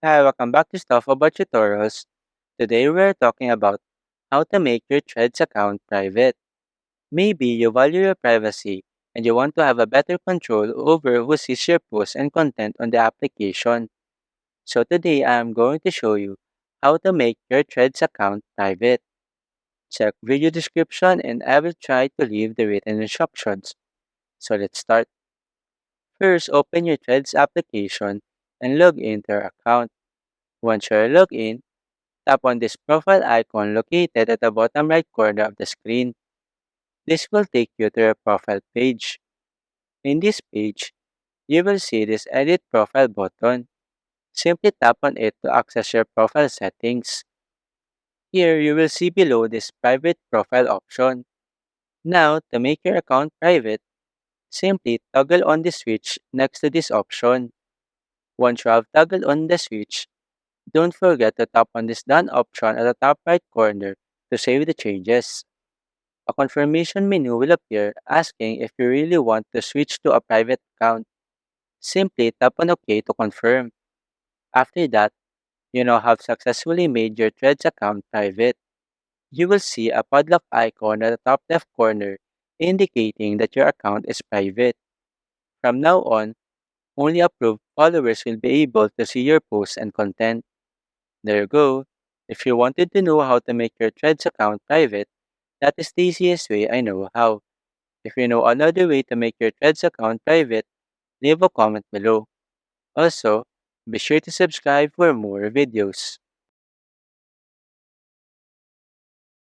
Hi, welcome back to Stuff About Tutorials. Today we're talking about how to make your Threads account private. Maybe you value your privacy and you want to have a better control over who sees your posts and content on the application. So today I'm going to show you how to make your Threads account private. Check video description and I will try to leave the written instructions. So let's start. First, open your Threads application and log into your account. Once you're logged in, tap on this profile icon located at the bottom right corner of the screen. This will take you to your profile page. In this page, you will see this Edit Profile button. Simply tap on it to access your profile settings. Here, you will see below this Private Profile option. Now, to make your account private, simply toggle on the switch next to this option. Once you have toggled on the switch, don't forget to tap on this Done option at the top right corner to save the changes. A confirmation menu will appear asking if you really want to switch to a private account. Simply tap on OK to confirm. After that, you now have successfully made your Threads account private. You will see a padlock icon at the top left corner indicating that your account is private. From now on, only approved followers will be able to see your posts and content. There you go. If you wanted to know how to make your Threads account private, that is the easiest way I know how. If you know another way to make your Threads account private, leave a comment below. Also, be sure to subscribe for more videos.